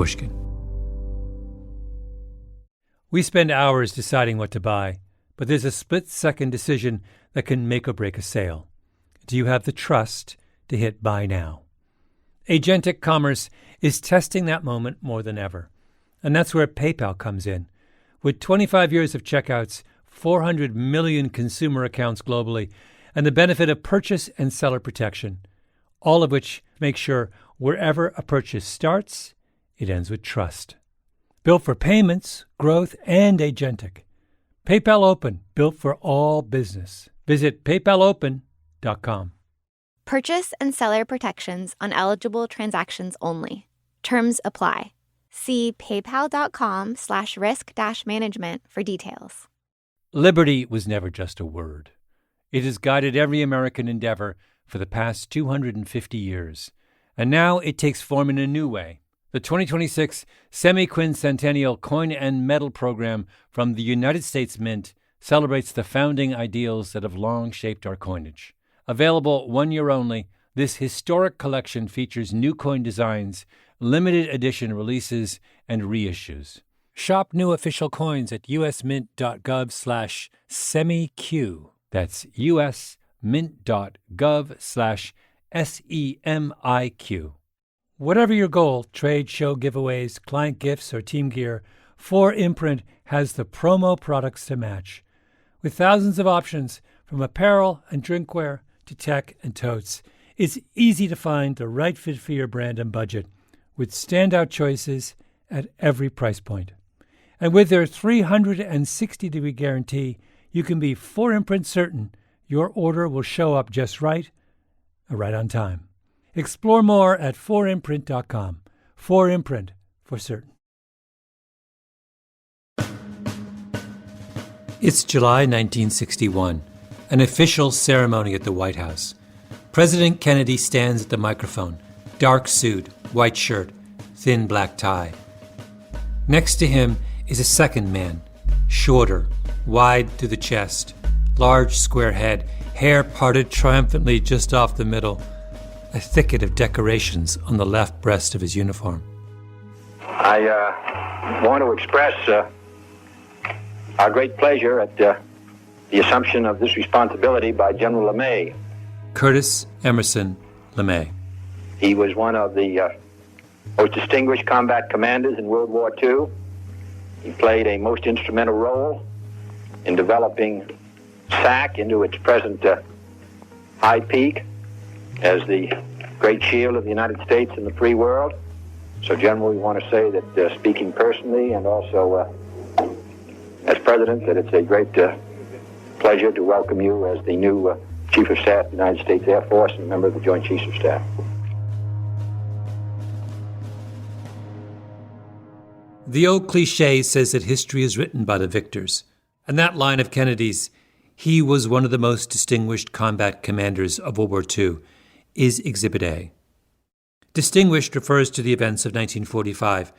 Pushkin. We spend hours deciding what to buy, but there's a split-second decision that can make or break a sale. Do you have the trust to hit buy now? Agentic commerce is testing that moment more than ever. And that's where PayPal comes in. With 25 years of checkouts, 400 million consumer accounts globally, and the benefit of purchase and seller protection, all of which make sure wherever a purchase starts, it ends with trust. Built for payments, growth, and agentic. PayPal Open, built for all business. Visit paypalopen.com. Purchase and seller protections on eligible transactions only. Terms apply. See paypal.com/risk-management for details. Liberty was never just a word. It has guided every American endeavor for the past 250 years. And now it takes form in a new way. The 2026 Semi-Quincentennial Coin and Medal Program from the United States Mint celebrates the founding ideals that have long shaped our coinage. Available 1 year only, this historic collection features new coin designs, limited edition releases, and reissues. Shop new official coins at usmint.gov/semiq. That's usmint.gov/SEMIQ. Whatever your goal, trade, show, giveaways, client gifts, or team gear, 4imprint has the promo products to match. With thousands of options, from apparel and drinkware to tech and totes, it's easy to find the right fit for your brand and budget, with standout choices at every price point. And with their 360-degree guarantee, you can be 4imprint certain your order will show up just right on time. Explore more at 4imprint.com. 4imprint, for certain. It's July 1961, an official ceremony at the White House. President Kennedy stands at the microphone, dark suit, white shirt, thin black tie. Next to him is a second man, shorter, wide through the chest, large square head, hair parted triumphantly just off the middle, a thicket of decorations on the left breast of his uniform. I want to express our great pleasure at the assumption of this responsibility by General LeMay. Curtis Emerson LeMay. He was one of the most distinguished combat commanders in World War II. He played a most instrumental role in developing SAC into its present high peak as the great shield of the United States and the free world. So, General, we want to say that speaking personally and also as President, that it's a great pleasure to welcome you as the new Chief of Staff of the United States Air Force and a member of the Joint Chiefs of Staff. The old cliché says that history is written by the victors. And that line of Kennedy's, he was one of the most distinguished combat commanders of World War II, is Exhibit A. Distinguished refers to the events of 1945,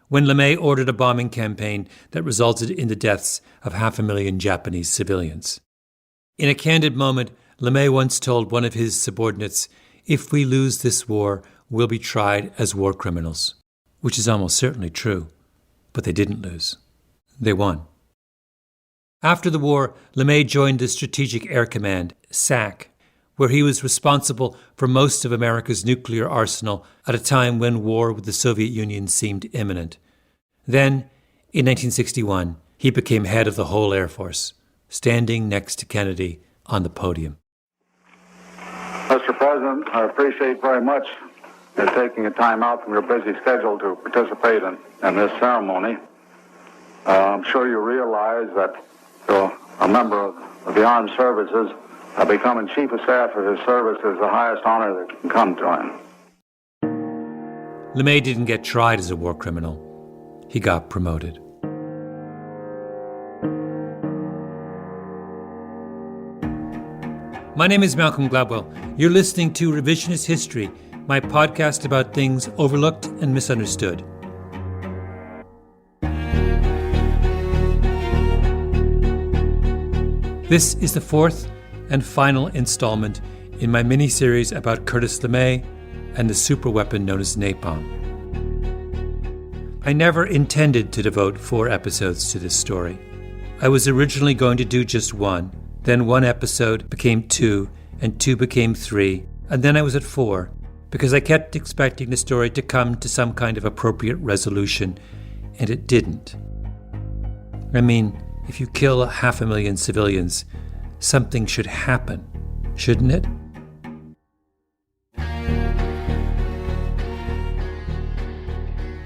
when LeMay ordered a bombing campaign that resulted in the deaths of 500,000 Japanese civilians. In a candid moment, LeMay once told one of his subordinates, "If we lose this war, we'll be tried as war criminals," which is almost certainly true. But they didn't lose. They won. After the war, LeMay joined the Strategic Air Command, SAC, where he was responsible for most of America's nuclear arsenal at a time when war with the Soviet Union seemed imminent. Then, in 1961, he became head of the whole Air Force, standing next to Kennedy on the podium. Mr. President, I appreciate very much you taking a time out from your busy schedule to participate in this ceremony. I'm sure you realize that a member of the armed services, becoming Chief of Staff of his service is the highest honor that can come to him. LeMay didn't get tried as a war criminal. He got promoted. My name is Malcolm Gladwell. You're listening to Revisionist History, my podcast about things overlooked and misunderstood. This is the fourth and final installment in my mini-series about Curtis LeMay and the superweapon known as napalm. I never intended to devote 4 episodes to this story. I was originally going to do just 1, then 1 episode became 2, and 2 became 3, and then I was at 4, because I kept expecting the story to come to some kind of appropriate resolution, and it didn't. I mean, if you kill 500,000 civilians, something should happen, shouldn't it?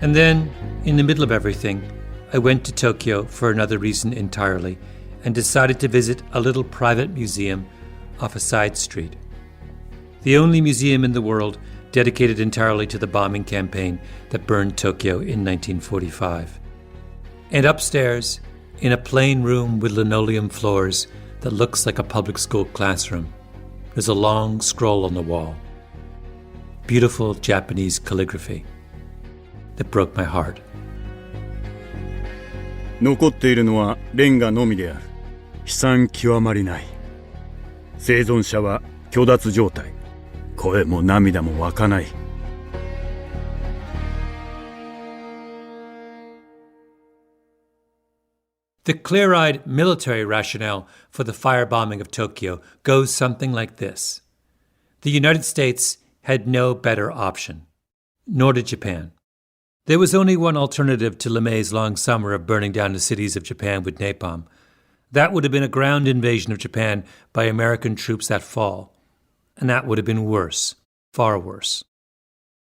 And then, in the middle of everything, I went to Tokyo for another reason entirely and decided to visit a little private museum off a side street. The only museum in the world dedicated entirely to the bombing campaign that burned Tokyo in 1945. And upstairs, in a plain room with linoleum floors that looks like a public school classroom, there's a long scroll on the wall. Beautiful Japanese calligraphy that broke my heart. 残っているのはレンガのみである。悲惨極まりない。生存者は虚脱状態。声も涙も湧かない。The clear-eyed military rationale for the firebombing of Tokyo goes something like this. The United States had no better option, nor did Japan. There was only one alternative to LeMay's long summer of burning down the cities of Japan with napalm. That would have been a ground invasion of Japan by American troops that fall. And that would have been worse, far worse.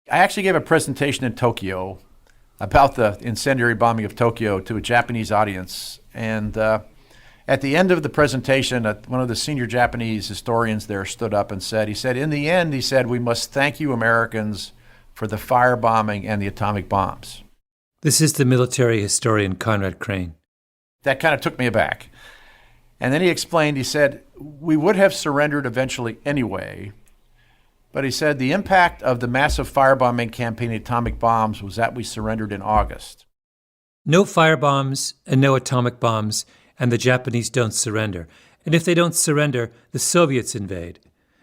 I actually gave a presentation in Tokyo about the incendiary bombing of Tokyo to a Japanese audience. And at the end of the presentation, one of the senior Japanese historians there stood up and said, in the end, we must thank you Americans for the firebombing and the atomic bombs. This is the military historian Conrad Crane. That kind of took me aback. And then he explained, he said, we would have surrendered eventually anyway. But he said the impact of the massive firebombing campaign, atomic bombs, was that we surrendered in August. No firebombs and no atomic bombs, and the Japanese don't surrender. And if they don't surrender, the Soviets invade.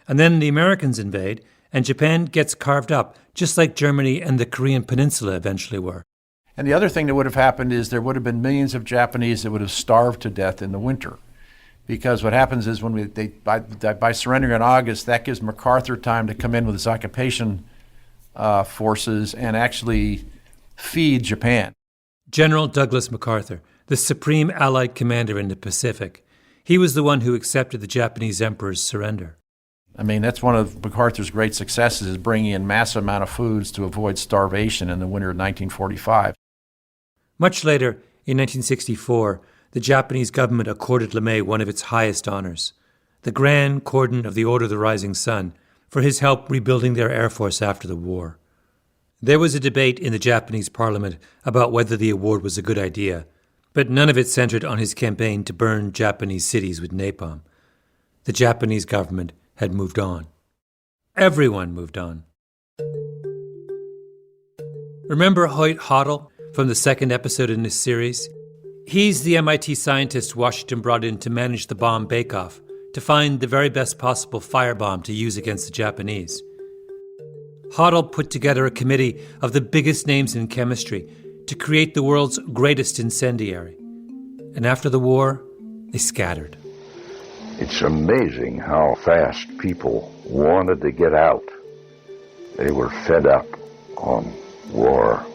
And then the Americans invade, and Japan gets carved up, just like Germany and the Korean Peninsula eventually were. And the other thing that would have happened is there would have been millions of Japanese that would have starved to death in the winter. Because what happens is by surrendering in August, that gives MacArthur time to come in with his occupation forces and actually feed Japan. General Douglas MacArthur, the supreme Allied commander in the Pacific, he was the one who accepted the Japanese emperor's surrender. I mean, that's one of MacArthur's great successes, is bringing in massive amount of foods to avoid starvation in the winter of 1945. Much later, in 1964, the Japanese government accorded LeMay one of its highest honors, the Grand Cordon of the Order of the Rising Sun, for his help rebuilding their air force after the war. There was a debate in the Japanese parliament about whether the award was a good idea, but none of it centered on his campaign to burn Japanese cities with napalm. The Japanese government had moved on. Everyone moved on. Remember Hoyt Hoddle from the second episode in this series? He's the MIT scientist Washington brought in to manage the bomb bake-off, to find the very best possible firebomb to use against the Japanese. Hoddle put together a committee of the biggest names in chemistry to create the world's greatest incendiary. And after the war, they scattered. It's amazing how fast people wanted to get out. They were fed up on war.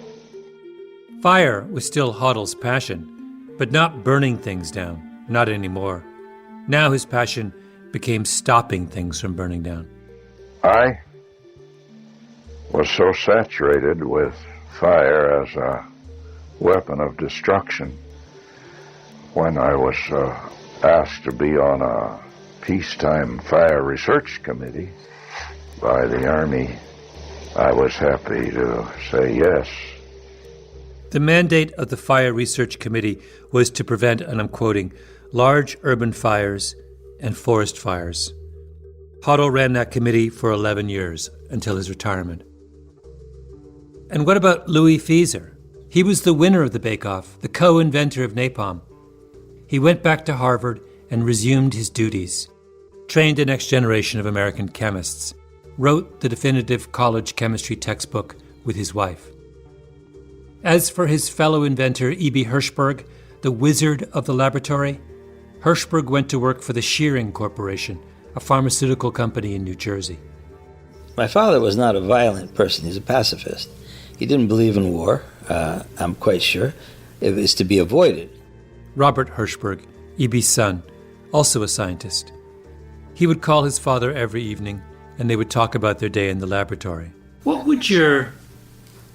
Fire was still Hoddle's passion, but not burning things down, not anymore. Now his passion became stopping things from burning down. I was so saturated with fire as a weapon of destruction. When I was asked to be on a peacetime fire research committee by the Army, I was happy to say yes. The mandate of the Fire Research Committee was to prevent, and I'm quoting, large urban fires and forest fires. Hoddle ran that committee for 11 years until his retirement. And what about Louis Fieser? He was the winner of the bake-off, the co-inventor of napalm. He went back to Harvard and resumed his duties, trained the next generation of American chemists, wrote the definitive college chemistry textbook with his wife. As for his fellow inventor, E.B. Hirschberg, the wizard of the laboratory, Hirschberg went to work for the Shearing Corporation, a pharmaceutical company in New Jersey. My father was not a violent person. He's a pacifist. He didn't believe in war, I'm quite sure. It was to be avoided. Robert Hirschberg, E.B.'s son, also a scientist. He would call his father every evening, and they would talk about their day in the laboratory. What would your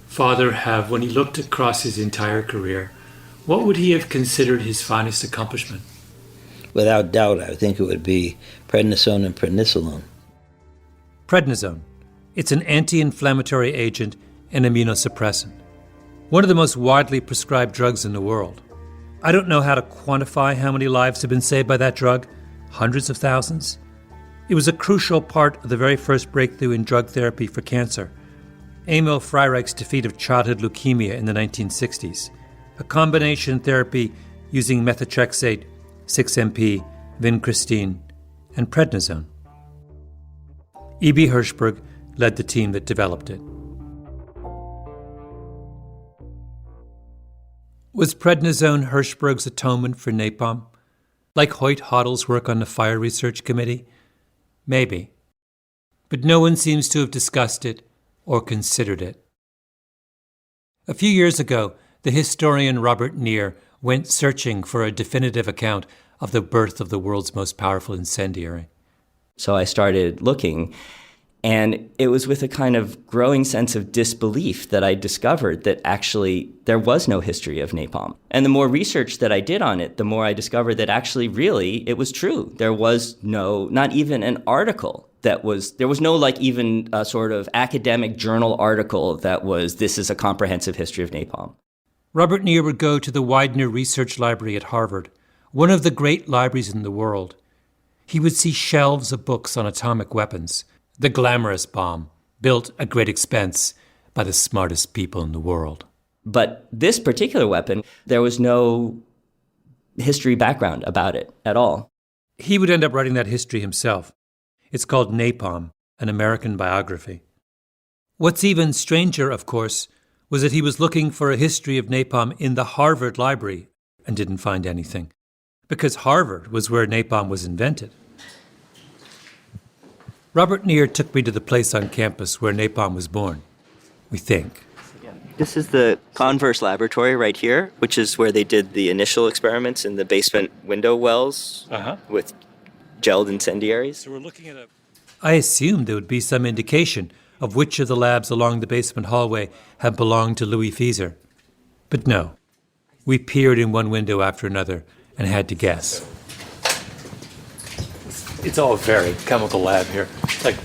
father have, when he looked across his entire career, what would he have considered his finest accomplishment? Without doubt, I think it would be prednisone and prednisolone. Prednisone. It's an anti-inflammatory agent and immunosuppressant. One of the most widely prescribed drugs in the world. I don't know how to quantify how many lives have been saved by that drug. Hundreds of thousands. It was a crucial part of the very first breakthrough in drug therapy for cancer. Emil Freireich's defeat of childhood leukemia in the 1960s. A combination therapy using methotrexate, 6-MP, vincristine, and prednisone. E.B. Hirschberg led the team that developed it. Was prednisone Hirschberg's atonement for napalm? Like Hoyt Hoddle's work on the Fire Research Committee? Maybe. But no one seems to have discussed it or considered it. A few years ago, the historian Robert Neer went searching for a definitive account of the birth of the world's most powerful incendiary. So I started looking, and it was with a kind of growing sense of disbelief that I discovered that actually there was no history of napalm. And the more research that I did on it, the more I discovered that actually really it was true. There was not even an article there was no like even a sort of academic journal article that was, this is a comprehensive history of napalm. Robert Neer would go to the Widener Research Library at Harvard, one of the great libraries in the world. He would see shelves of books on atomic weapons, the glamorous bomb, built at great expense by the smartest people in the world. But this particular weapon, there was no history background about it at all. He would end up writing that history himself. It's called Napalm, an American biography. What's even stranger, of course, was that he was looking for a history of napalm in the Harvard Library and didn't find anything, because Harvard was where napalm was invented. Robert Neer took me to the place on campus where napalm was born, we think. This is the Converse laboratory right here, which is where they did the initial experiments in the basement window wells with gelled incendiaries. So we're looking at I assumed there would be some indication of which of the labs along the basement hallway had belonged to Louis Fieser. But no. We peered in one window after another and had to guess. It's all a very chemical lab here. It's like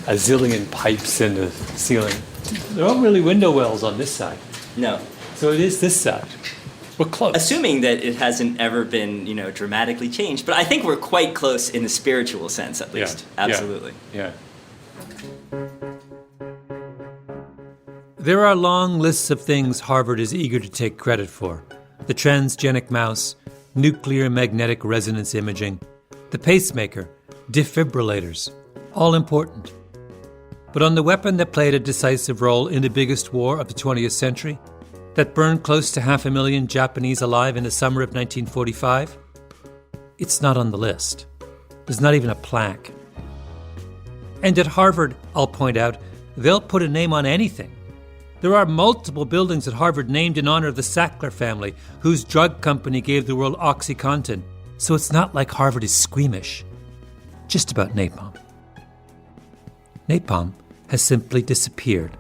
a zillion pipes in the ceiling. There aren't really window wells on this side. No. So it is this side. We're close. Assuming that it hasn't ever been, dramatically changed. But I think we're quite close in the spiritual sense, at least. Yeah. Absolutely. Yeah. There are long lists of things Harvard is eager to take credit for. The transgenic mouse, nuclear magnetic resonance imaging, the pacemaker, defibrillators, all important. But on the weapon that played a decisive role in the biggest war of the 20th century, that burned close to 500,000 Japanese alive in the summer of 1945, it's not on the list. There's not even a plaque. And at Harvard, I'll point out, they'll put a name on anything. There are multiple buildings at Harvard named in honor of the Sackler family, whose drug company gave the world OxyContin. So it's not like Harvard is squeamish. Just about napalm. Napalm has simply disappeared.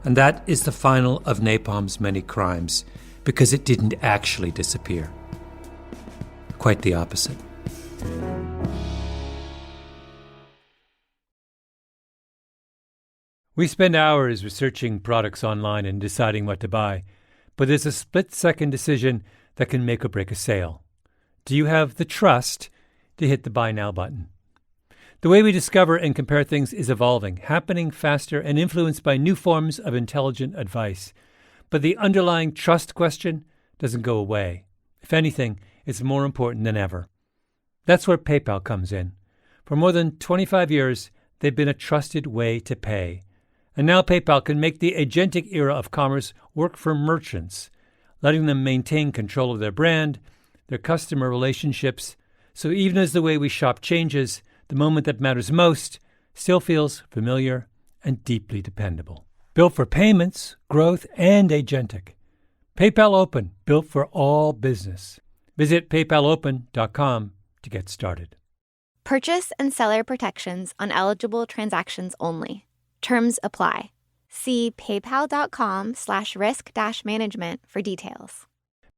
And that is the final of napalm's many crimes, because it didn't actually disappear. Quite the opposite. We spend hours researching products online and deciding what to buy, but there's a split-second decision that can make or break a sale. Do you have the trust to hit the Buy Now button? The way we discover and compare things is evolving, happening faster and influenced by new forms of intelligent advice. But the underlying trust question doesn't go away. If anything, it's more important than ever. That's where PayPal comes in. For more than 25 years, they've been a trusted way to pay. And now PayPal can make the agentic era of commerce work for merchants, letting them maintain control of their brand, their customer relationships. So even as the way we shop changes, the moment that matters most still feels familiar and deeply dependable. Built for payments, growth, and agentic. PayPal Open, built for all business. Visit paypalopen.com to get started. Purchase and seller protections on eligible transactions only. Terms apply. See paypal.com/risk-management for details.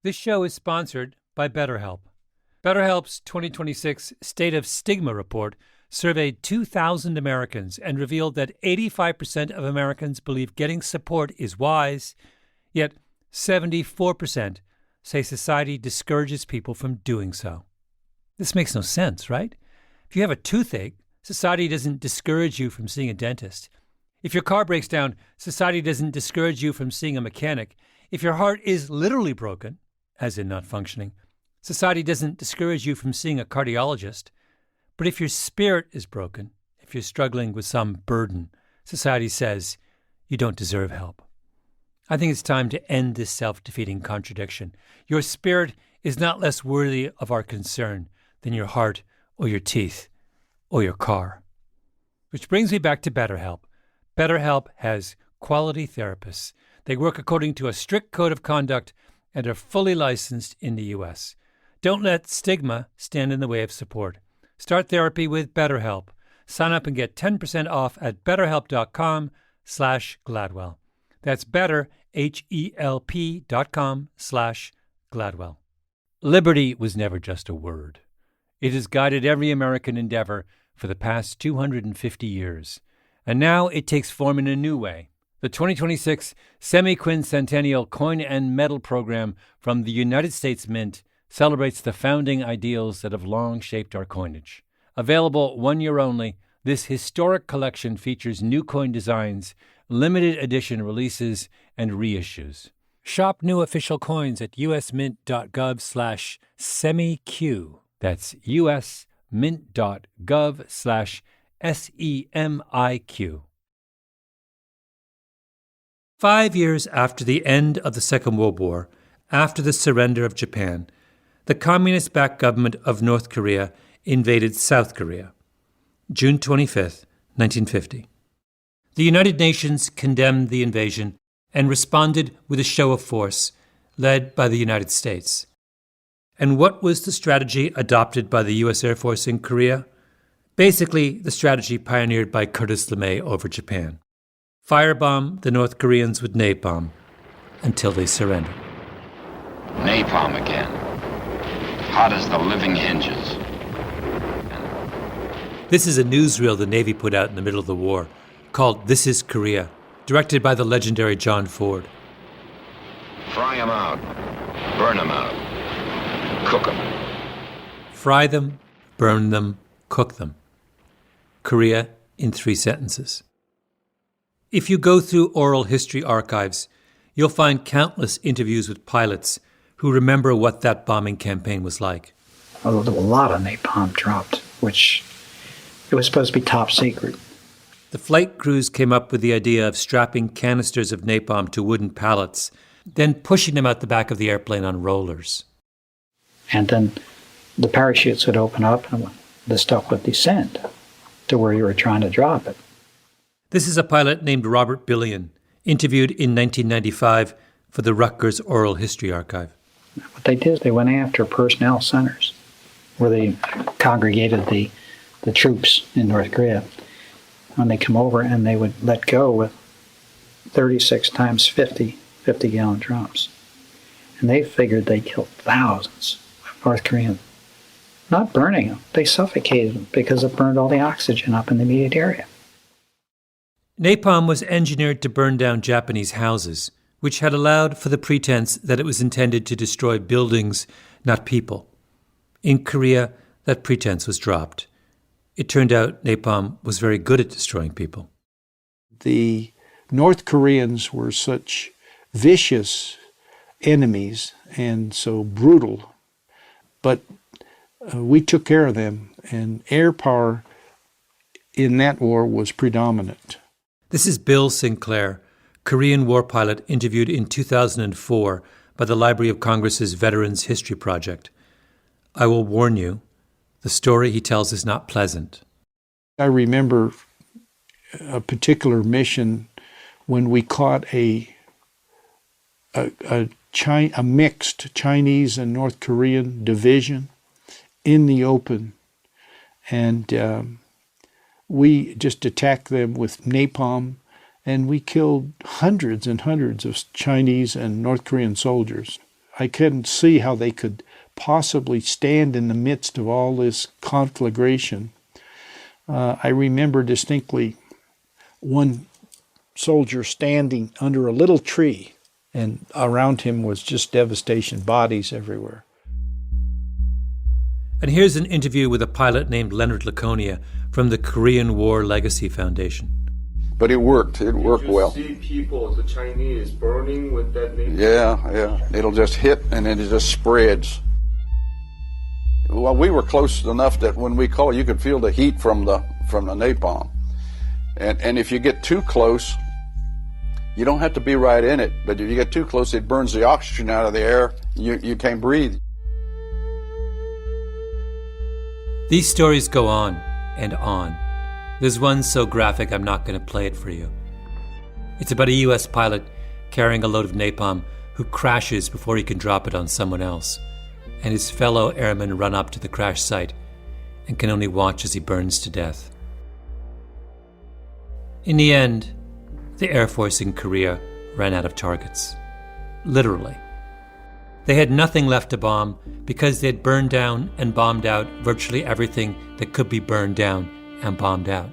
This show is sponsored by BetterHelp. BetterHelp's 2026 State of Stigma report surveyed 2,000 Americans and revealed that 85% of Americans believe getting support is wise, yet 74% say society discourages people from doing so. This makes no sense, right? If you have a toothache, society doesn't discourage you from seeing a dentist. If your car breaks down, society doesn't discourage you from seeing a mechanic. If your heart is literally broken, as in not functioning, society doesn't discourage you from seeing a cardiologist. But if your spirit is broken, if you're struggling with some burden, society says you don't deserve help. I think it's time to end this self-defeating contradiction. Your spirit is not less worthy of our concern than your heart or your teeth or your car. Which brings me back to BetterHelp. BetterHelp has quality therapists. They work according to a strict code of conduct and are fully licensed in the U.S. Don't let stigma stand in the way of support. Start therapy with BetterHelp. Sign up and get 10% off at betterhelp.com/Gladwell. That's better, HELP.com/Gladwell. Liberty was never just a word. It has guided every American endeavor for the past 250 years. And now it takes form in a new way. The 2026 Semi-Quincentennial Coin and Medal Program from the United States Mint celebrates the founding ideals that have long shaped our coinage. Available 1 year only, this historic collection features new coin designs, limited edition releases, and reissues. Shop new official coins at usmint.gov/semiq. That's usmint.gov/SEMIQ. 5 years after the end of the Second World War, after the surrender of Japan, the communist-backed government of North Korea invaded South Korea. June 25, 1950. The United Nations condemned the invasion and responded with a show of force, led by the United States. And what was the strategy adopted by the U.S. Air Force in Korea? Basically, the strategy pioneered by Curtis LeMay over Japan. Firebomb the North Koreans with napalm until they surrendered. Napalm again. Hot as the living hinges. This is a newsreel the Navy put out in the middle of the war, called This Is Korea, directed by the legendary John Ford. Fry 'em out. Burn 'em out. Cook 'em. Fry them, burn them, cook them. Korea in 3 sentences. If you go through oral history archives, you'll find countless interviews with pilots who remember what that bombing campaign was like. Although there were a lot of napalm dropped, which it was supposed to be top secret. The flight crews came up with the idea of strapping canisters of napalm to wooden pallets, then pushing them out the back of the airplane on rollers. And then the parachutes would open up and the stuff would descend to where you were trying to drop it. This is a pilot named Robert Billion, interviewed in 1995 for the Rutgers Oral History Archive. What they did is they went after personnel centers where they congregated the troops in North Korea. When they come over and they would let go with 36 times 50-gallon drums. And they figured they killed thousands of North Koreans. Not burning them, they suffocated them because it burned all the oxygen up in the immediate area. Napalm was engineered to burn down Japanese houses, which had allowed for the pretense that it was intended to destroy buildings, not people. In Korea, that pretense was dropped. It turned out napalm was very good at destroying people. The North Koreans were such vicious enemies and so brutal, but we took care of them, and air power in that war was predominant. This is Bill Sinclair, Korean War pilot interviewed in 2004 by the Library of Congress's Veterans History Project. I will warn you, the story he tells is not pleasant. I remember a particular mission when we caught a mixed Chinese and North Korean division in the open, and we just attacked them with napalm, and we killed hundreds and hundreds of Chinese and North Korean soldiers. I couldn't see how they could possibly stand in the midst of all this conflagration. I remember distinctly one soldier standing under a little tree, and around him was just devastation, bodies everywhere. And here's an interview with a pilot named Leonard Laconia from the Korean War Legacy Foundation. But it worked. It worked well. Did you see people, the Chinese, burning with that napalm? Yeah. It'll just hit and then it just spreads. Well, we were close enough that when we call, you could feel the heat from the napalm. And if you get too close, you don't have to be right in it, but if you get too close, it burns the oxygen out of the air. You can't breathe. These stories go on and on. There's one so graphic I'm not going to play it for you. It's about a U.S. pilot carrying a load of napalm who crashes before he can drop it on someone else, and his fellow airmen run up to the crash site and can only watch as he burns to death. In the end, the Air Force in Korea ran out of targets. Literally. They had nothing left to bomb because they had burned down and bombed out virtually everything that could be burned down and bombed out.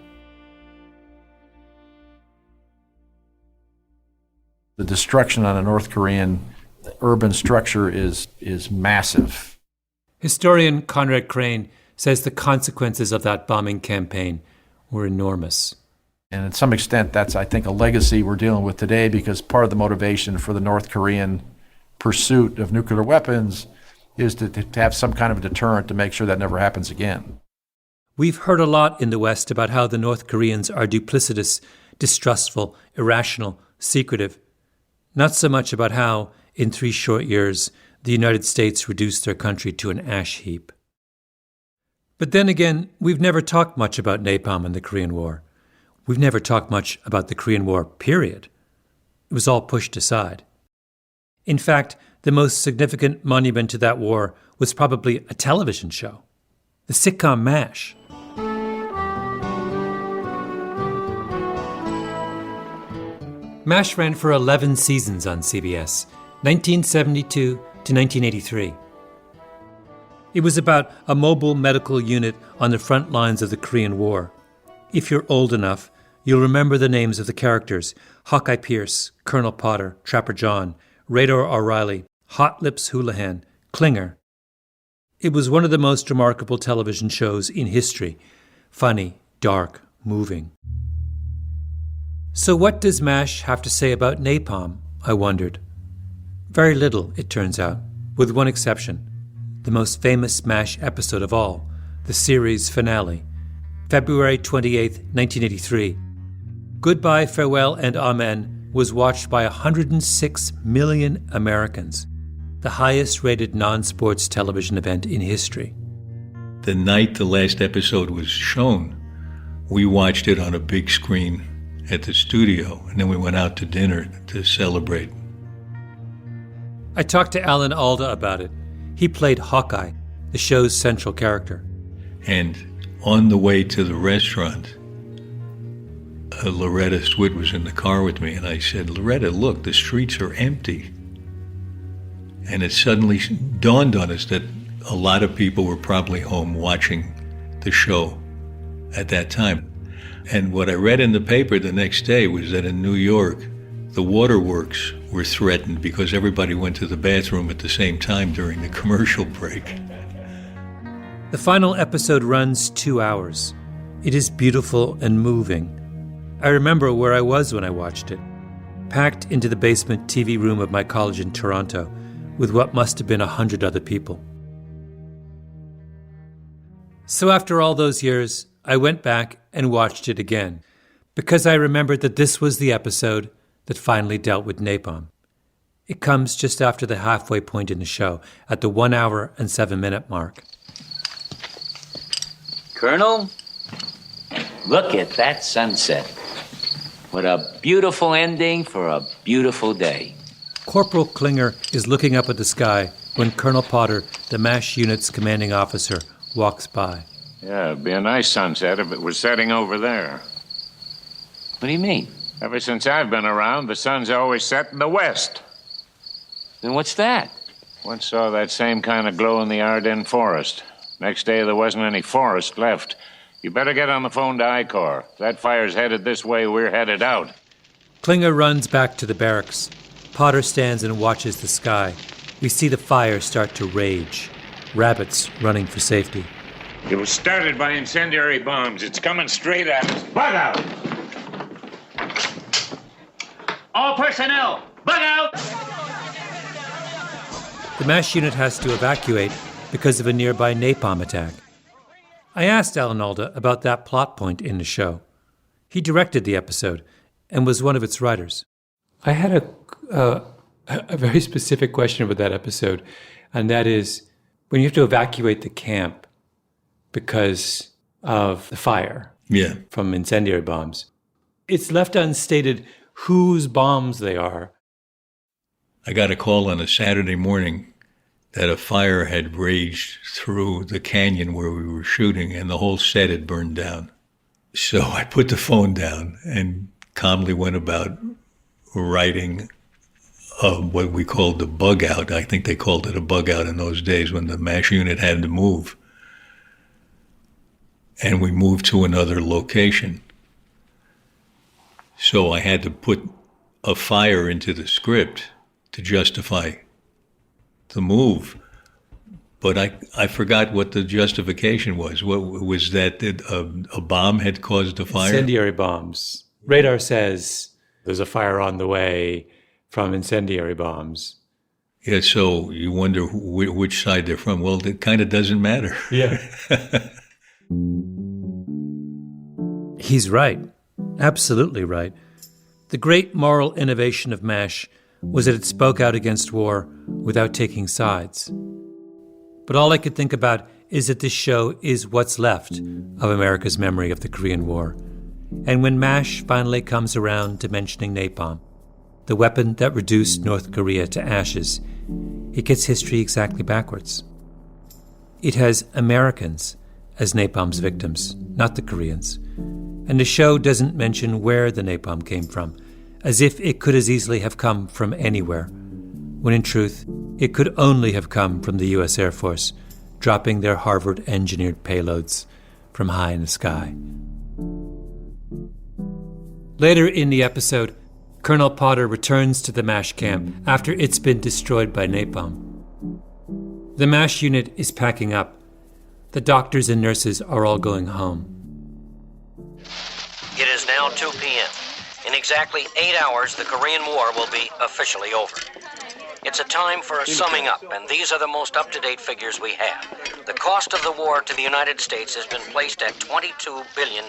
The destruction on a North Korean urban structure is massive. Historian Conrad Crane says the consequences of that bombing campaign were enormous. And to some extent, that's, I think, a legacy we're dealing with today, because part of the motivation for the North Korean pursuit of nuclear weapons is to have some kind of deterrent to make sure that never happens again. We've heard a lot in the West about how the North Koreans are duplicitous, distrustful, irrational, secretive. Not so much about how, in 3 short years, the United States reduced their country to an ash heap. But then again, we've never talked much about napalm in the Korean War. We've never talked much about the Korean War, period. It was all pushed aside. In fact, the most significant monument to that war was probably a television show, the sitcom MASH. MASH ran for 11 seasons on CBS, 1972 to 1983. It was about a mobile medical unit on the front lines of the Korean War. If you're old enough, you'll remember the names of the characters: Hawkeye Pierce, Colonel Potter, Trapper John, Radar O'Reilly, Hot Lips Houlihan, Klinger. It was one of the most remarkable television shows in history. Funny, dark, moving. So what does MASH have to say about napalm, I wondered. Very little, it turns out, with one exception. The most famous MASH episode of all, the series finale, February 28, 1983. Goodbye, Farewell, and Amen was watched by 106 million Americans, the highest-rated non-sports television event in history. The night the last episode was shown, we watched it on a big screen at the studio, and then we went out to dinner to celebrate. I talked to Alan Alda about it. He played Hawkeye, the show's central character. And on the way to the restaurant, Loretta Swit was in the car with me, and I said, "Loretta, look, the streets are empty." And it suddenly dawned on us that a lot of people were probably home watching the show at that time. And what I read in the paper the next day was that in New York, the waterworks were threatened because everybody went to the bathroom at the same time during the commercial break. The final episode runs 2 hours. It is beautiful and moving. I remember where I was when I watched it, packed into the basement TV room of my college in Toronto with what must have been 100 other people. So after all those years, I went back and watched it again, because I remembered that this was the episode that finally dealt with napalm. It comes just after the halfway point in the show, at the 1 hour and 7 minute mark. Colonel, look at that sunset. What a beautiful ending for a beautiful day. Corporal Klinger is looking up at the sky when Colonel Potter, the MASH unit's commanding officer, walks by. Yeah, it'd be a nice sunset if it was setting over there. What do you mean? Ever since I've been around, the sun's always set in the west. Then what's that? Once saw that same kind of glow in the Ardennes forest. Next day, there wasn't any forest left. You better get on the phone to I-Corps. If that fire's headed this way, we're headed out. Klinger runs back to the barracks. Potter stands and watches the sky. We see the fire start to rage. Rabbits running for safety. It was started by incendiary bombs. It's coming straight at us. Bug out! All personnel, bug out! The MASH unit has to evacuate because of a nearby napalm attack. I asked Alan Alda about that plot point in the show. He directed the episode and was one of its writers. I had a very specific question about that episode, and that is when you have to evacuate the camp because of the fire from incendiary bombs. It's left unstated whose bombs they are. I got a call on a Saturday morning that a fire had raged through the canyon where we were shooting and the whole set had burned down. So I put the phone down and calmly went about writing what we called the bug out. I think they called it a bug out in those days when the MASH unit had to move. And we moved to another location. So I had to put a fire into the script to justify the move. But I forgot what the justification was. What was that a bomb had caused a fire? Incendiary bombs. Radar says there's a fire on the way from incendiary bombs. Yeah, so you wonder which side they're from. Well, it kind of doesn't matter. Yeah. He's right. Absolutely right. The great moral innovation of MASH was that it spoke out against war without taking sides. But all I could think about is that this show is what's left of America's memory of the Korean War. And when MASH finally comes around to mentioning napalm, the weapon that reduced North Korea to ashes, it gets history exactly backwards. It has Americans as napalm's victims, not the Koreans. And the show doesn't mention where the napalm came from, as if it could as easily have come from anywhere, when in truth, it could only have come from the U.S. Air Force, dropping their Harvard-engineered payloads from high in the sky. Later in the episode, Colonel Potter returns to the MASH camp after it's been destroyed by napalm. The MASH unit is packing up. The doctors and nurses are all going home. It is now 2 p.m. In exactly 8 hours, the Korean War will be officially over. It's a time for a summing up, and these are the most up-to-date figures we have. The cost of the war to the United States has been placed at $22 billion.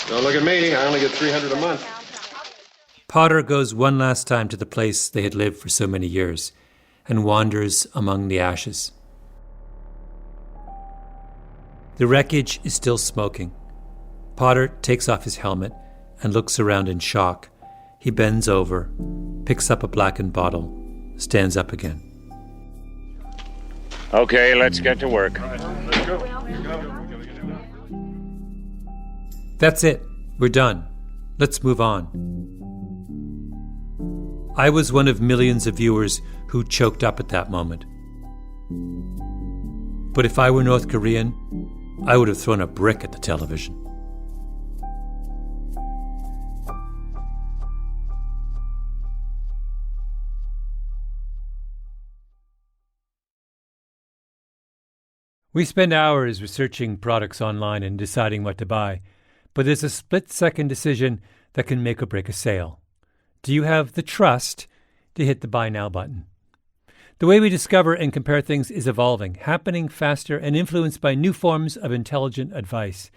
Don't look at me. I only get $300 a month. Potter goes one last time to the place they had lived for so many years and wanders among the ashes. The wreckage is still smoking. Potter takes off his helmet and looks around in shock. He bends over, picks up a blackened bottle, stands up again. Okay, let's get to work. That's it. We're done. Let's move on. I was one of millions of viewers who choked up at that moment. But if I were North Korean, I would have thrown a brick at the television. We spend hours researching products online and deciding what to buy, but there's a split-second decision that can make or break a sale. Do you have the trust to hit the Buy Now button? The way we discover and compare things is evolving, happening faster and influenced by new forms of intelligent advice.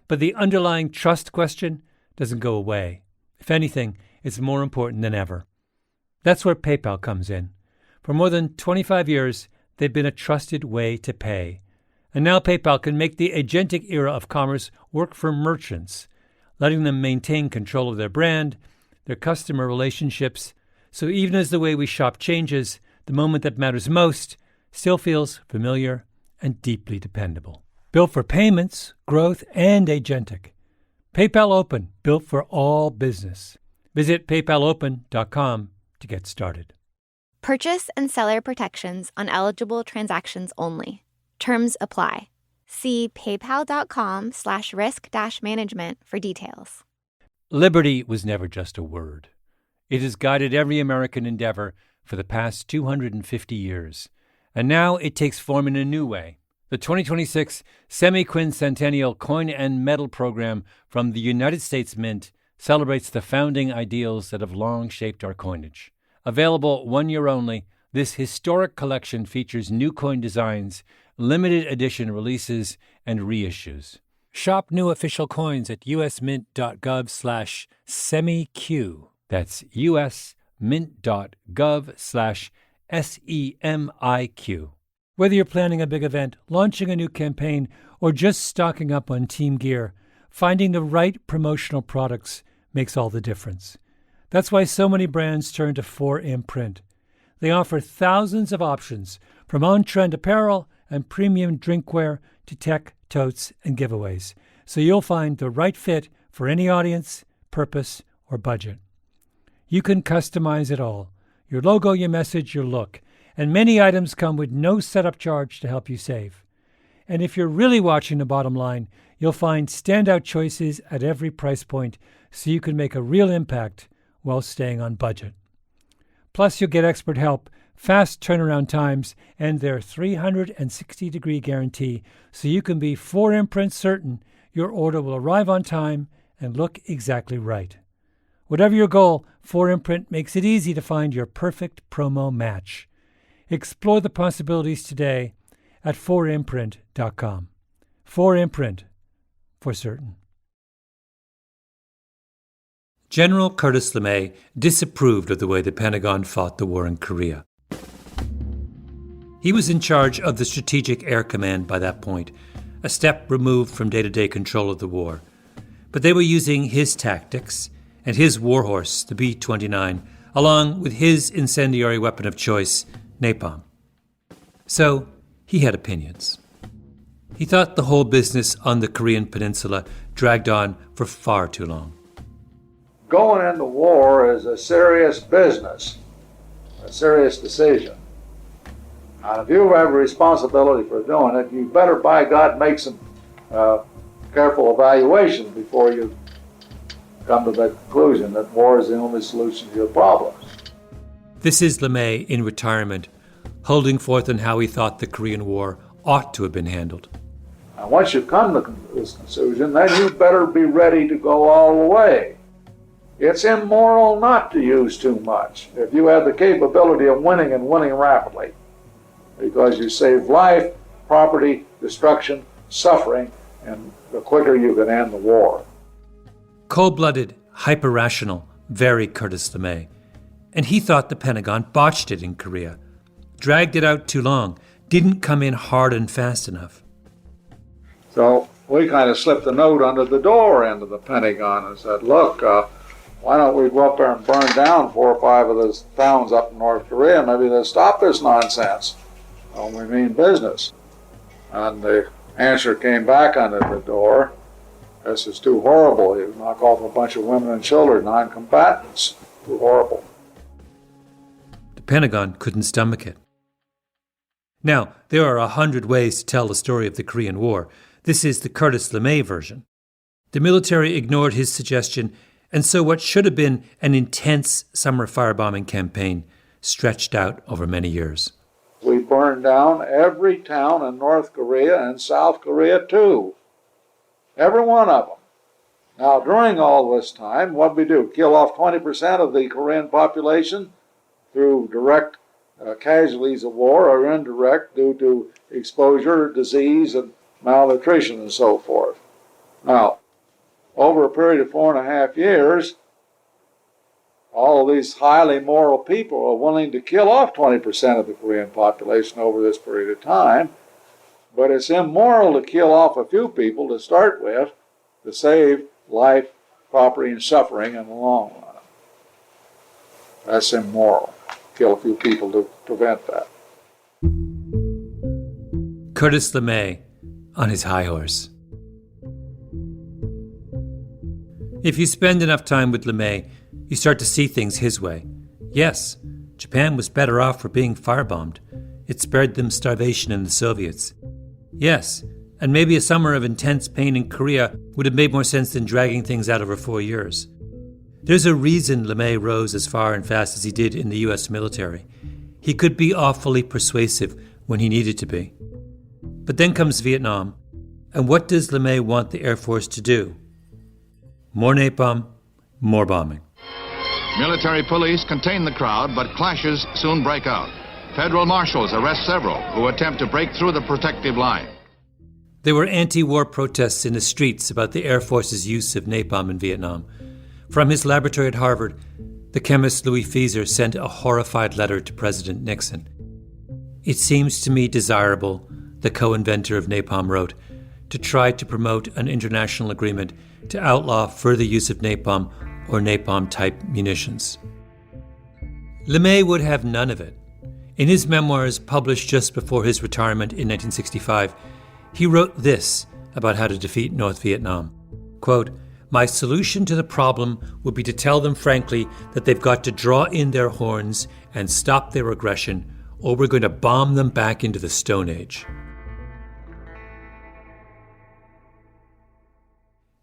But the underlying trust question doesn't go away. If anything, it's more important than ever. That's where PayPal comes in. For more than 25 years, they've been a trusted way to pay. And now PayPal can make the agentic era of commerce work for merchants, letting them maintain control of their brand, their customer relationships. So even as the way we shop changes, the moment that matters most still feels familiar and deeply dependable. Built for payments, growth, and agentic. PayPal Open, built for all business. Visit paypalopen.com to get started. Purchase and seller protections on eligible transactions only. Terms apply. See paypal.com/risk-management for details. Liberty was never just a word. It has guided every American endeavor for the past 250 years. And now it takes form in a new way. The 2026 Semi-Quincentennial Coin and Medal Program from the United States Mint celebrates the founding ideals that have long shaped our coinage. Available 1 year only, this historic collection features new coin designs, limited edition releases, and reissues. Shop new official coins at usmint.gov/semiq. That's usmint.gov/SEMIQ. Whether you're planning a big event, launching a new campaign, or just stocking up on team gear, finding the right promotional products makes all the difference. That's why so many brands turn to 4imprint. They offer thousands of options, from on-trend apparel and premium drinkware to tech, totes, and giveaways, so you'll find the right fit for any audience, purpose, or budget. You can customize it all: your logo, your message, your look, and many items come with no setup charge to help you save. And if you're really watching the bottom line, you'll find standout choices at every price point so you can make a real impact while staying on budget. Plus, you'll get expert help, fast turnaround times, and their 360-degree guarantee so you can be 4imprint certain your order will arrive on time and look exactly right. Whatever your goal, 4imprint makes it easy to find your perfect promo match. Explore the possibilities today at 4imprint.com. 4imprint, for certain. General Curtis LeMay disapproved of the way the Pentagon fought the war in Korea. He was in charge of the Strategic Air Command by that point, a step removed from day-to-day control of the war. But they were using his tactics and his warhorse, the B-29, along with his incendiary weapon of choice, napalm. So he had opinions. He thought the whole business on the Korean peninsula dragged on for far too long. Going into war is a serious business, a serious decision. And if you have a responsibility for doing it, you better, by God, make some careful evaluation before you come to the conclusion that war is the only solution to your problems. This is LeMay in retirement, holding forth on how he thought the Korean War ought to have been handled. And once you come to this conclusion, then you better be ready to go all the way. It's immoral not to use too much if you have the capability of winning and winning rapidly, because you save life, property, destruction, suffering, and the quicker you can end the war. Cold-blooded, hyper-rational, very Curtis LeMay. And he thought the Pentagon botched it in Korea, dragged it out too long, didn't come in hard and fast enough. So we kind of slipped a note under the door into the Pentagon and said, look, why don't we go up there and burn down 4 or 5 of those towns up in North Korea? Maybe they'll stop this nonsense. Oh, we mean business. And the answer came back under the door. This is too horrible. You knock off a bunch of women and children, non-combatants. Too horrible. The Pentagon couldn't stomach it. Now, there are 100 ways to tell the story of the Korean War. This is the Curtis LeMay version. The military ignored his suggestion, and so what should have been an intense summer firebombing campaign stretched out over many years. We burned down every town in North Korea and South Korea too. Every one of them. Now, during all this time, what did we do? Kill off 20% of the Korean population through direct casualties of war, or indirect due to exposure, disease, and malnutrition and so forth. Now, over a period of 4.5 years, all of these highly moral people are willing to kill off 20% of the Korean population over this period of time, but it's immoral to kill off a few people to start with to save life, property, and suffering in the long run. That's immoral. Kill a few people to prevent that. Curtis LeMay on his high horse. If you spend enough time with LeMay, you start to see things his way. Yes, Japan was better off for being firebombed. It spared them starvation in the Soviets. Yes, and maybe a summer of intense pain in Korea would have made more sense than dragging things out over 4 years. There's a reason LeMay rose as far and fast as he did in the U.S. military. He could be awfully persuasive when he needed to be. But then comes Vietnam, and what does LeMay want the Air Force to do? More napalm, more bombing. Military police contain the crowd, but clashes soon break out. Federal marshals arrest several who attempt to break through the protective line. There were anti-war protests in the streets about the Air Force's use of napalm in Vietnam. From his laboratory at Harvard, the chemist Louis Fieser sent a horrified letter to President Nixon. "It seems to me desirable," the co-inventor of napalm wrote, "to try to promote an international agreement to outlaw further use of napalm or napalm-type munitions." LeMay would have none of it. In his memoirs published just before his retirement in 1965, he wrote this about how to defeat North Vietnam. Quote, "My solution to the problem would be to tell them frankly that they've got to draw in their horns and stop their aggression, or we're going to bomb them back into the Stone Age."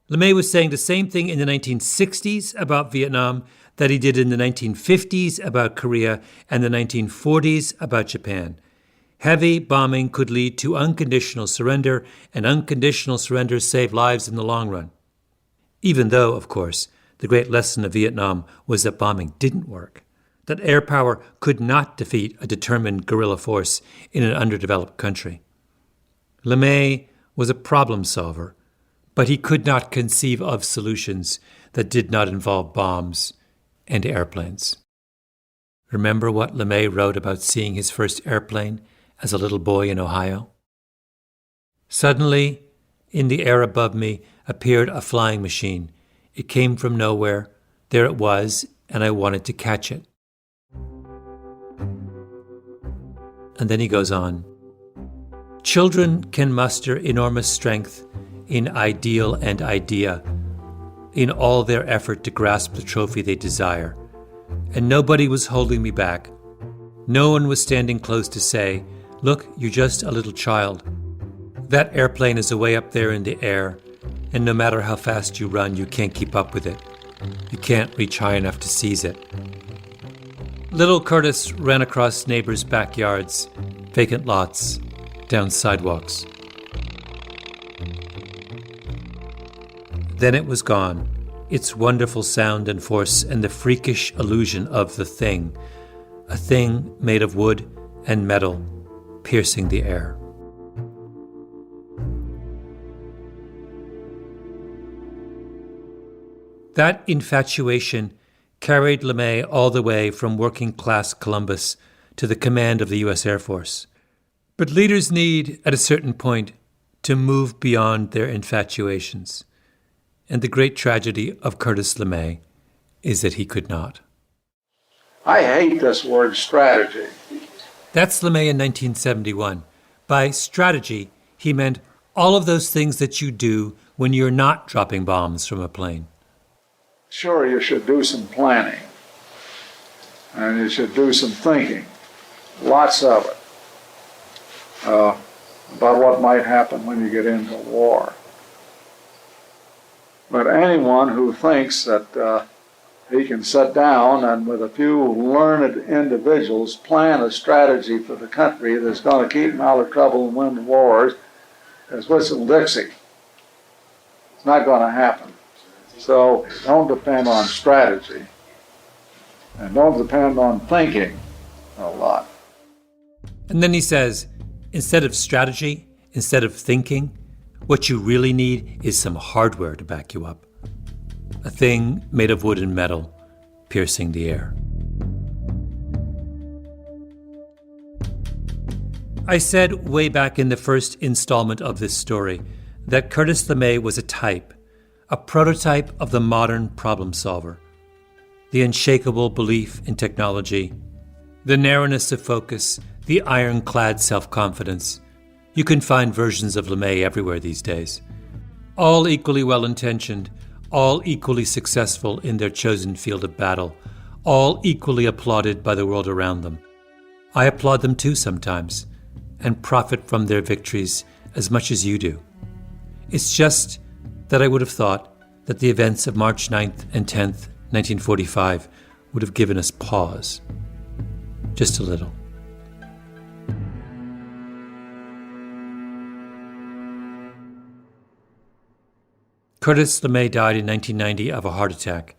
LeMay was saying the same thing in the 1960s about Vietnam that he did in the 1950s about Korea and the 1940s about Japan. Heavy bombing could lead to unconditional surrender, and unconditional surrender saved lives in the long run. Even though, of course, the great lesson of Vietnam was that bombing didn't work, that air power could not defeat a determined guerrilla force in an underdeveloped country. LeMay was a problem solver, but he could not conceive of solutions that did not involve bombs and airplanes. Remember what LeMay wrote about seeing his first airplane as a little boy in Ohio? "Suddenly, in the air above me appeared a flying machine. It came from nowhere. There it was, and I wanted to catch it." And then he goes on. "Children can muster enormous strength in ideal and idea, in all their effort to grasp the trophy they desire. And nobody was holding me back. No one was standing close to say, 'Look, you're just a little child. That airplane is away up there in the air, and no matter how fast you run, you can't keep up with it. You can't reach high enough to seize it.'" Little Curtis ran across neighbors' backyards, vacant lots, down sidewalks. Then it was gone, its wonderful sound and force and the freakish illusion of the thing, a thing made of wood and metal, piercing the air. That infatuation carried LeMay all the way from working-class Columbus to the command of the U.S. Air Force. But leaders need, at a certain point, to move beyond their infatuations. And the great tragedy of Curtis LeMay is that he could not. I hate this word strategy. That's LeMay in 1971. By strategy, he meant all of those things that you do when you're not dropping bombs from a plane. Sure, you should do some planning, and you should do some thinking, lots of it, about what might happen when you get into war. But anyone who thinks that he can sit down and with a few learned individuals plan a strategy for the country that's going to keep them out of trouble and win the wars is Whistle-Dixie. It's not going to happen. So don't depend on strategy, and don't depend on thinking a lot. And then he says, instead of strategy, instead of thinking, What you really need is some hardware to back you up. A thing made of wood and metal, piercing the air. I said way back in the first installment of this story that Curtis LeMay was a type, a prototype of the modern problem solver. The unshakable belief in technology, the narrowness of focus, the ironclad self-confidence. You can find versions of LeMay everywhere these days. All equally well-intentioned, all equally successful in their chosen field of battle, all equally applauded by the world around them. I applaud them too sometimes, and profit from their victories as much as you do. It's just that I would have thought that the events of March 9th and 10th, 1945 would have given us pause. Just a little. Curtis LeMay died in 1990 of a heart attack.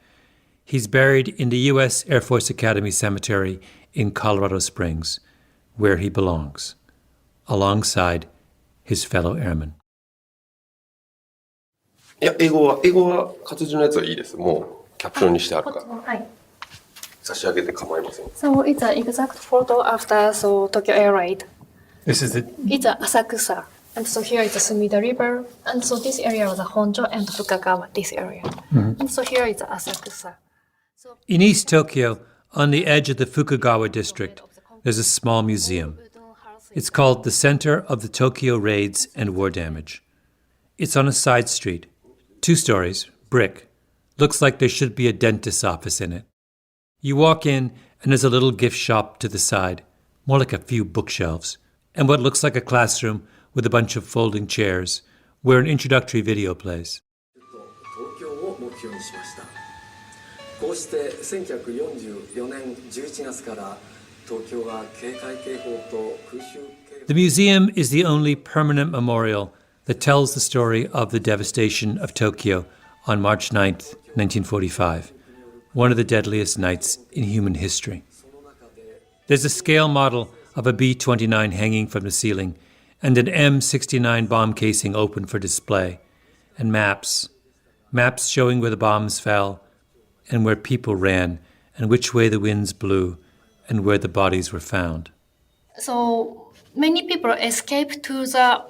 He's buried in the U.S. Air Force Academy Cemetery in Colorado Springs, where he belongs, alongside his fellow airmen. いや、英語は活字のやつはいいです。もうキャプションにしてあるから。はい。差し上げて構いません。So it's an exact photo after Tokyo Air Raid. This is it? It's Asakusa. And so here is the Sumida River. And so this area was Honjo and Fukagawa, this area. Mm-hmm. And so here is Asakusa. In East Tokyo, on the edge of the Fukagawa district, there's a small museum. It's called the Center of the Tokyo Raids and War Damage. It's on a side street. 2 stories, brick. Looks like there should be a dentist's office in it. You walk in, and there's a little gift shop to the side, more like a few bookshelves, and what looks like a classroom with a bunch of folding chairs, where an introductory video plays. The museum is the only permanent memorial that tells the story of the devastation of Tokyo on March 9th, 1945, one of the deadliest nights in human history. There's a scale model of a B-29 hanging from the ceiling and an M-69 bomb casing open for display, and maps showing where the bombs fell and where people ran and which way the winds blew and where the bodies were found. So many people escaped to the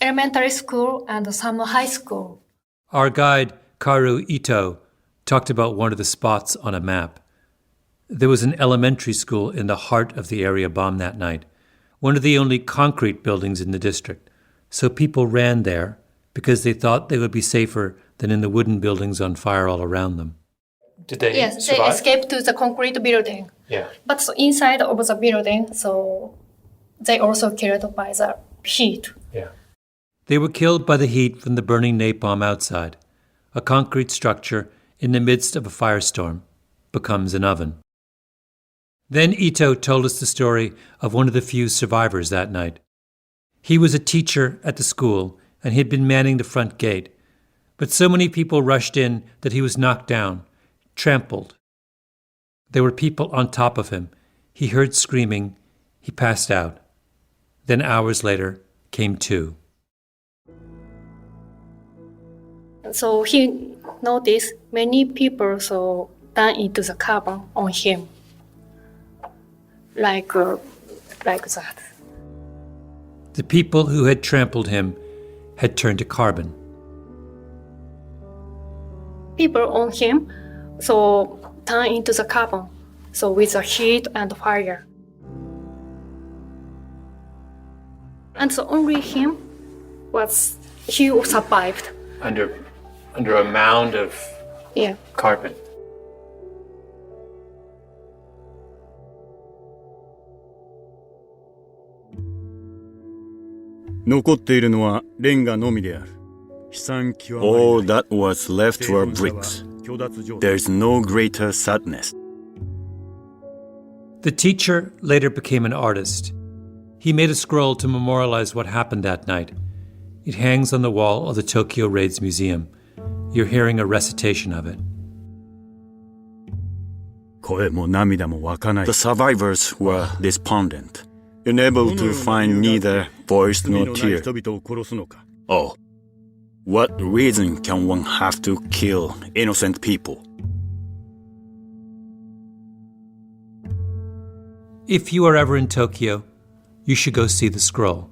elementary school and some high school. Our guide, Karu Ito, talked about one of the spots on a map. There was an elementary school in the heart of the area bombed that night, one of the only concrete buildings in the district. So people ran there because they thought they would be safer than in the wooden buildings on fire all around them. Did they Yes, survive? They escaped to the concrete building. Yeah. But so inside of the building, so they also killed by the heat. Yeah. They were killed by the heat from the burning napalm outside. A concrete structure in the midst of a firestorm becomes an oven. Then Ito told us the story of one of the few survivors that night. He was a teacher at the school, and he'd been manning the front gate. But so many people rushed in that he was knocked down, trampled. There were people on top of him. He heard screaming. He passed out. Then hours later came 2. So he noticed many people turn into the carbon on him, like that. The people who had trampled him had turned to carbon. People on him turn into the carbon, with the heat and fire. And so only him he survived. Under a mound of carbon. All that was left were bricks. There's no greater sadness. The teacher later became an artist. He made a scroll to memorialize what happened that night. It hangs on the wall of the Tokyo Raids Museum. You're hearing a recitation of it. The survivors were despondent, unable to find neither voice nor tear. Oh, What reason can one have to kill innocent people? If you are ever in Tokyo, you should go see the scroll,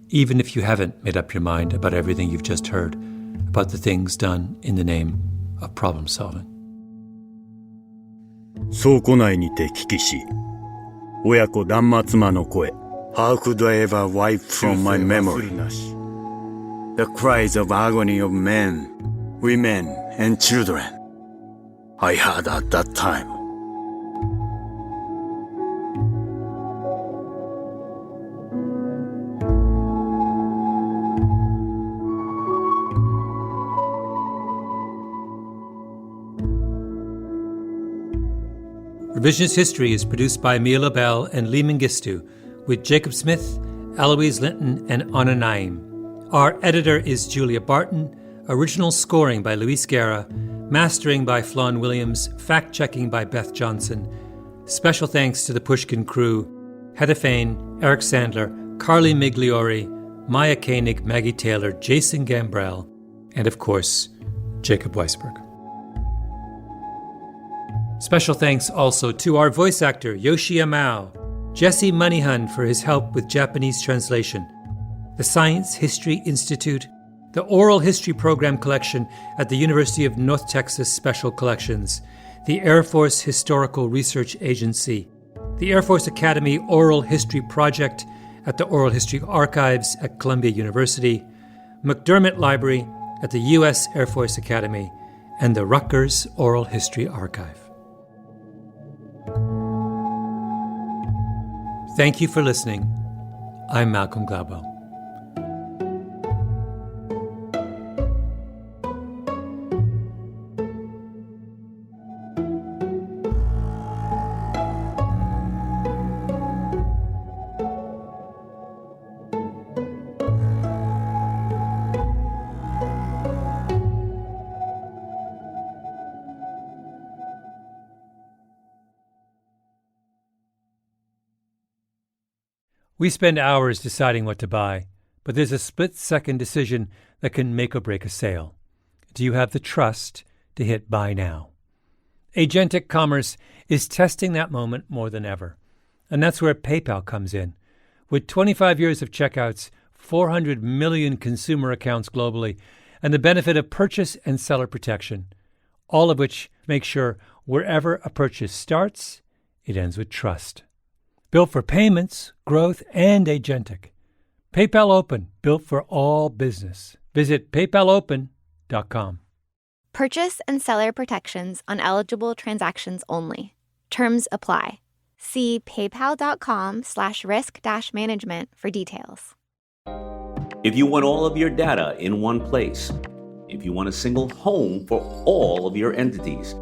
even if you haven't made up your mind about everything you've just heard about the things done in the name of problem solving. 倉庫内にて聞きし、親子断末魔の声。How could I ever wipe from my memory? The cries of agony of men, women, and children I heard at that time. Revisionist History is produced by Mila Bell and Lee Mengistu, with Jacob Smith, Eloise Linton, and Anna Naim. Our editor is Julia Barton, original scoring by Luis Guerra, mastering by Flawn Williams, fact-checking by Beth Johnson. Special thanks to the Pushkin crew, Heather Fain, Eric Sandler, Carly Migliori, Maya Koenig, Maggie Taylor, Jason Gambrell, and of course, Jacob Weisberg. Special thanks also to our voice actor, Yoshi Amao, Jesse Moneyhun for his help with Japanese translation, the Science History Institute, the Oral History Program Collection at the University of North Texas Special Collections, the Air Force Historical Research Agency, the Air Force Academy Oral History Project at the Oral History Archives at Columbia University, McDermott Library at the U.S. Air Force Academy, and the Rutgers Oral History Archive. Thank you for listening. I'm Malcolm Gladwell. We spend hours deciding what to buy, but there's a split-second decision that can make or break a sale. Do you have the trust to hit buy now? Agentic commerce is testing that moment more than ever, and that's where PayPal comes in. With 25 years of checkouts, 400 million consumer accounts globally, and the benefit of purchase and seller protection, all of which make sure wherever a purchase starts, it ends with trust. Built for payments, growth, and agentic. PayPal Open, built for all business. Visit paypalopen.com. Purchase and seller protections on eligible transactions only. Terms apply. See paypal.com/risk-management for details. If you want all of your data in one place, if you want a single home for all of your entities,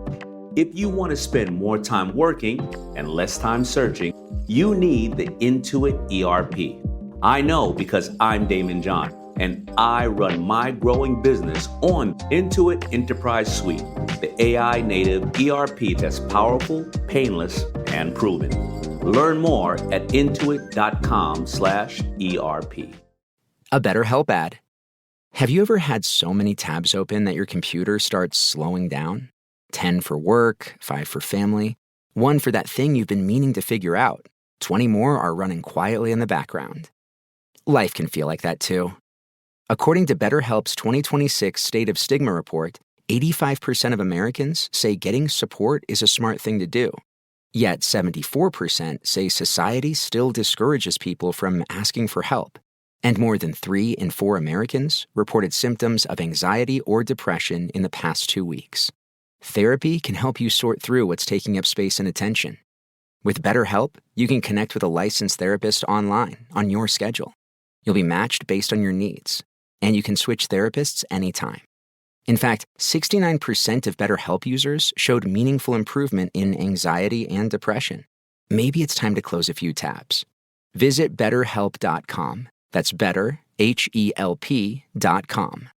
if you want to spend more time working and less time searching, you need the Intuit ERP. I know because I'm Damon John, and I run my growing business on Intuit Enterprise Suite, the AI-native ERP that's powerful, painless, and proven. Learn more at intuit.com/ERP. A BetterHelp ad. Have you ever had so many tabs open that your computer starts slowing down? 10 for work, 5 for family, 1 for that thing you've been meaning to figure out. 20 more are running quietly in the background. Life can feel like that too. According to BetterHelp's 2026 State of Stigma report, 85% of Americans say getting support is a smart thing to do. Yet 74% say society still discourages people from asking for help. And more than 3 in 4 Americans reported symptoms of anxiety or depression in the past 2 weeks. Therapy can help you sort through what's taking up space and attention. With BetterHelp, you can connect with a licensed therapist online on your schedule. You'll be matched based on your needs, and you can switch therapists anytime. In fact, 69% of BetterHelp users showed meaningful improvement in anxiety and depression. Maybe it's time to close a few tabs. Visit BetterHelp.com. That's better, HELP.com.